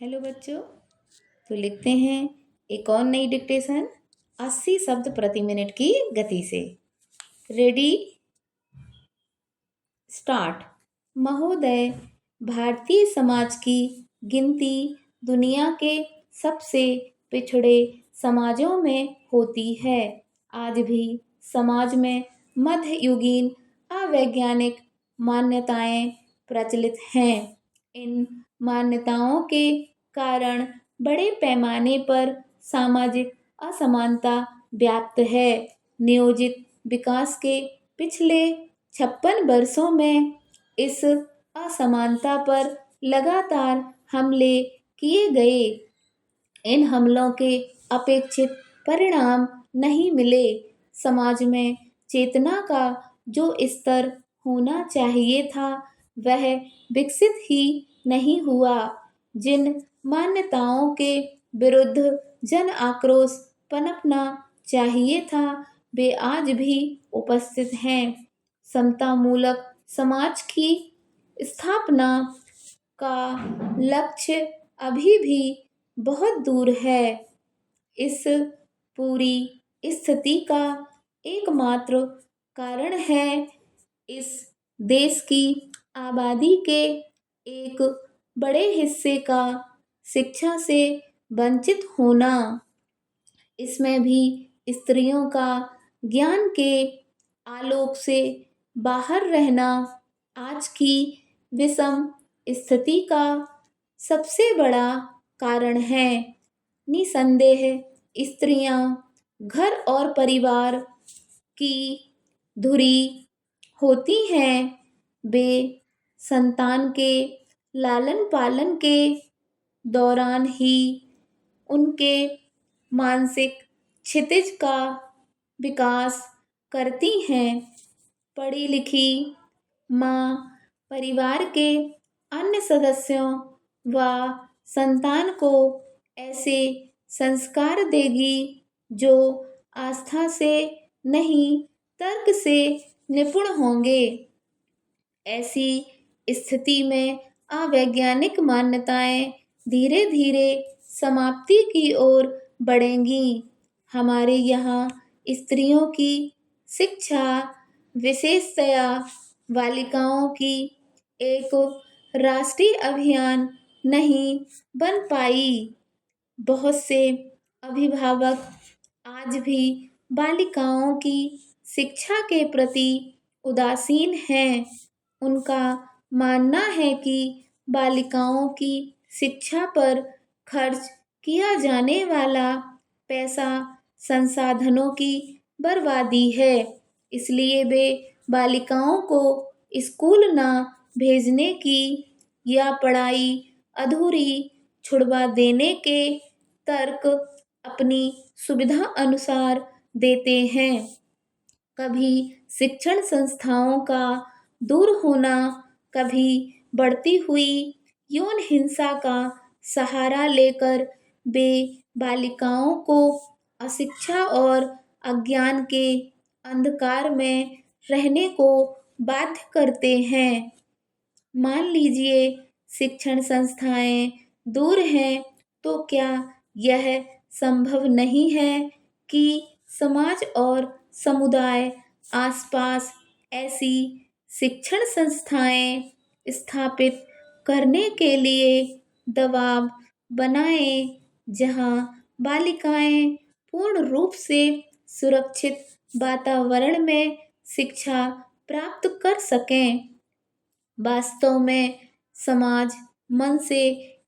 Hello बच्चों। तो लिखते हैं एक और नई डिक्टेशन 80 शब्द प्रति मिनट की गति से। Ready start. महोदय, भारतीय समाज की गिनती दुनिया के सबसे पिछड़े समाजों में होती है। आज भी समाज में मध्ययुगीन अवैज्ञानिक मान्यताएं प्रचलित हैं। इन मान्यताओं के कारण बड़े पैमाने पर सामाजिक असमानता व्याप्त है। नियोजित विकास के पिछले 56 वर्षों में इस असमानता पर लगातार हमले किए गए। इन हमलों के अपेक्षित परिणाम नहीं मिले। समाज में चेतना का जो स्तर होना चाहिए था वह विकसित ही नहीं हुआ। जिन मान्यताओं के विरुद्ध जन आक्रोश पनपना चाहिए था वे आज भी उपस्थित हैं। समतामूलक समाज की स्थापना का लक्ष्य अभी भी बहुत दूर है। इस पूरी स्थिति का एकमात्र कारण है इस देश की आबादी के एक बड़े हिस्से का शिक्षा से वंचित होना। इसमें भी स्त्रियों का ज्ञान के आलोक से बाहर रहना आज की विषम स्थिति का सबसे बड़ा कारण है। निसंदेह स्त्रियां घर और परिवार की धुरी होती हैं। वे संतान के लालन पालन के दौरान ही उनके मानसिक क्षितिज का विकास करती हैं। पढ़ी लिखी माँ परिवार के अन्य सदस्यों व संतान को ऐसे संस्कार देगी जो आस्था से नहीं तर्क से निपुण होंगे। ऐसी स्थिति में अवैज्ञानिक मान्यताएं धीरे धीरे समाप्ति की ओर बढ़ेंगी। हमारे यहाँ स्त्रियों की शिक्षा विशेषतया बालिकाओं की एक राष्ट्रीय अभियान नहीं बन पाई। बहुत से अभिभावक आज भी बालिकाओं की शिक्षा के प्रति उदासीन हैं। उनका मानना है कि बालिकाओं की शिक्षा पर खर्च किया जाने वाला पैसा संसाधनों की बर्बादी है। इसलिए वे बालिकाओं को स्कूल ना भेजने की या पढ़ाई अधूरी छुड़वा देने के तर्क अपनी सुविधा अनुसार देते हैं। कभी शिक्षण संस्थाओं का दूर होना, कभी बढ़ती हुई यौन हिंसा का सहारा लेकर वे बालिकाओं को अशिक्षा और अज्ञान के अंधकार में रहने को बाध्य करते हैं। मान लीजिए शिक्षण संस्थाएं दूर हैं तो क्या यह संभव नहीं है कि समाज और समुदाय आसपास ऐसी शिक्षण संस्थाएं स्थापित करने के लिए दबाव बनाएं जहां बालिकाएं पूर्ण रूप से सुरक्षित वातावरण में शिक्षा प्राप्त कर सकें। वास्तव में समाज मन से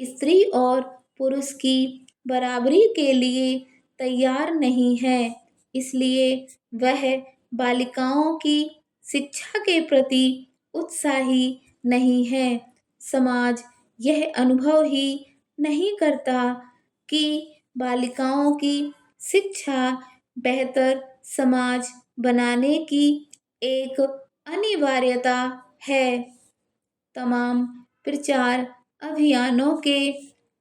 स्त्री और पुरुष की बराबरी के लिए तैयार नहीं है। इसलिए वह बालिकाओं की शिक्षा के प्रति उत्साही नहीं है। समाज यह अनुभव ही नहीं करता कि बालिकाओं की शिक्षा बेहतर समाज बनाने की एक अनिवार्यता है। तमाम प्रचार अभियानों के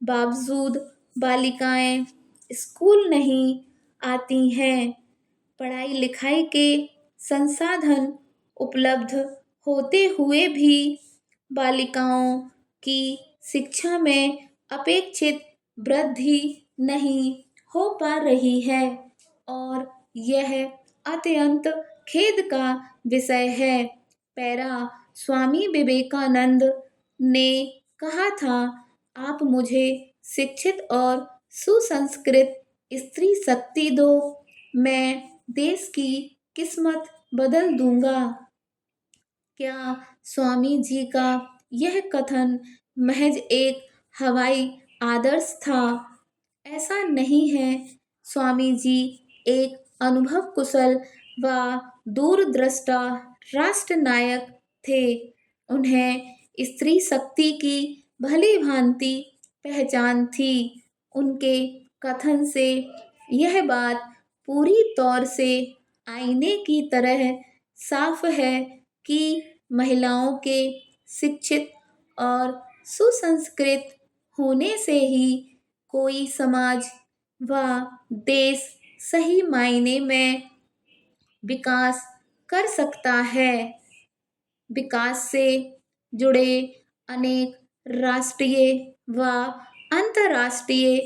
बावजूद बालिकाएं स्कूल नहीं आती हैं। पढ़ाई लिखाई के संसाधन उपलब्ध होते हुए भी बालिकाओं की शिक्षा में अपेक्षित वृद्धि नहीं हो पा रही है और यह अत्यंत खेद का विषय है। पैरा स्वामी विवेकानंद ने कहा था, आप मुझे शिक्षित और सुसंस्कृत स्त्री शक्ति दो, मैं देश की किस्मत बदल दूंगा। क्या स्वामी जी का यह कथन महज एक हवाई आदर्श था? ऐसा नहीं है। स्वामी जी एक अनुभव कुशल व दूरदृष्टा राष्ट्र नायक थे। उन्हें स्त्री शक्ति की भली भांति पहचान थी। उनके कथन से यह बात पूरी तौर से आईने की तरह साफ है कि महिलाओं के शिक्षित और सुसंस्कृत होने से ही कोई समाज व देश सही मायने में विकास कर सकता है। विकास से जुड़े अनेक राष्ट्रीय व अंतर्राष्ट्रीय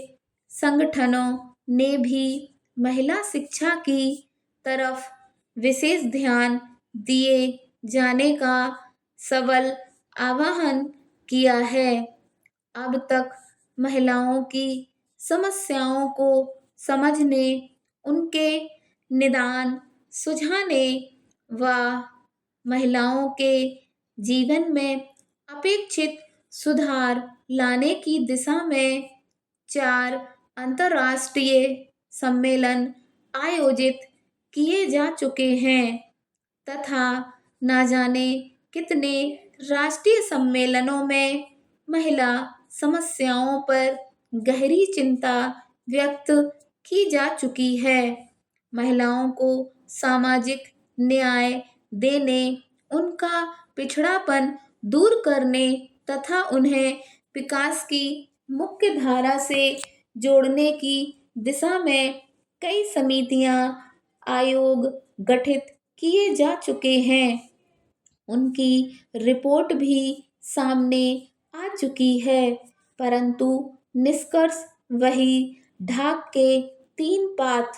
संगठनों ने भी महिला शिक्षा की तरफ विशेष ध्यान दिए जाने का सबल आह्वान किया है। अब तक महिलाओं की समस्याओं को समझने, उनके निदान सुझाने व महिलाओं के जीवन में अपेक्षित सुधार लाने की दिशा में 4 अंतर्राष्ट्रीय सम्मेलन आयोजित किए जा चुके हैं तथा ना जाने कितने राष्ट्रीय सम्मेलनों में महिला समस्याओं पर गहरी चिंता व्यक्त की जा चुकी है। महिलाओं को सामाजिक न्याय देने, उनका पिछड़ापन दूर करने तथा उन्हें विकास की मुख्य धारा से जोड़ने की दिशा में कई समितियां, आयोग गठित किए जा चुके हैं। उनकी रिपोर्ट भी सामने आ चुकी है, परंतु निष्कर्ष वही ढाक के 3 पात।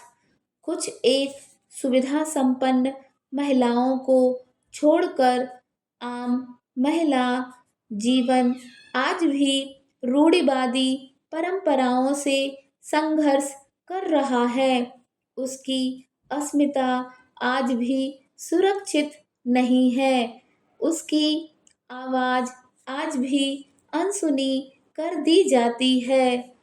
कुछ एक सुविधा संपन्न महिलाओं को छोड़कर आम महिला जीवन आज भी रूढ़िवादी परंपराओं से संघर्ष कर रहा है। उसकी अस्मिता आज भी सुरक्षित नहीं है। उसकी आवाज आज भी अनसुनी कर दी जाती है।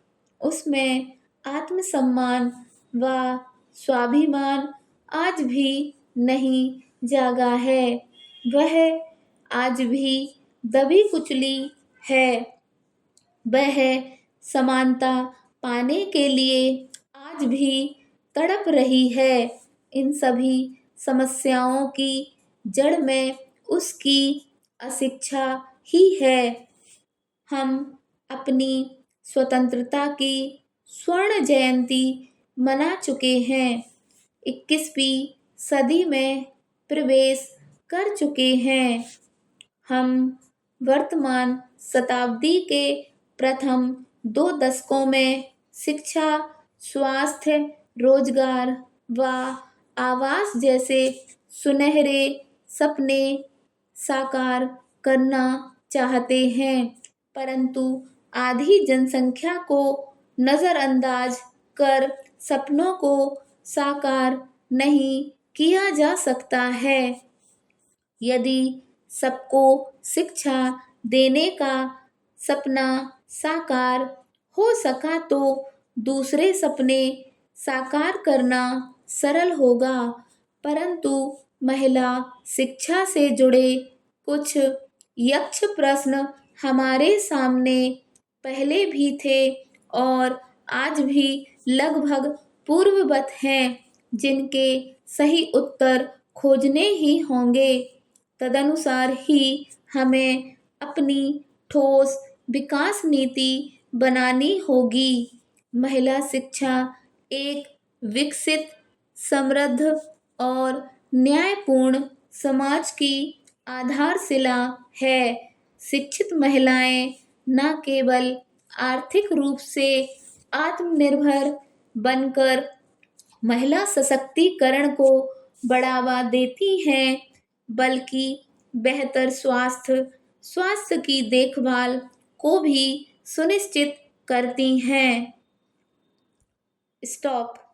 उसमें आत्मसम्मान व स्वाभिमान आज भी नहीं जागा है। वह आज भी दबी कुचली है। वह समानता पाने के लिए आज भी तड़प रही है। इन सभी समस्याओं की जड़ में उसकी अशिक्षा ही है। हम अपनी स्वतंत्रता की स्वर्ण जयंती मना चुके हैं। 21वीं सदी में प्रवेश कर चुके हैं। हम वर्तमान शताब्दी के प्रथम 2 दशकों में शिक्षा, स्वास्थ्य, रोजगार व आवास जैसे सुनहरे सपने साकार करना चाहते हैं, परंतु आधी जनसंख्या को नजरअंदाज कर सपनों को साकार नहीं किया जा सकता है। यदि सबको शिक्षा देने का सपना साकार हो सका तो दूसरे सपने साकार करना सरल होगा, परंतु महिला शिक्षा से जुड़े कुछ यक्ष प्रश्न हमारे सामने पहले भी थे और आज भी लगभग पूर्ववत हैं, जिनके सही उत्तर खोजने ही होंगे। तदनुसार ही हमें अपनी ठोस विकास नीति बनानी होगी। महिला शिक्षा एक विकसित, समृद्ध और न्यायपूर्ण समाज की आधारशिला है। शिक्षित महिलाएं न केवल आर्थिक रूप से आत्मनिर्भर बनकर महिला सशक्तिकरण को बढ़ावा देती हैं, बल्कि बेहतर स्वास्थ्य की देखभाल को भी सुनिश्चित करती हैं। स्टॉप।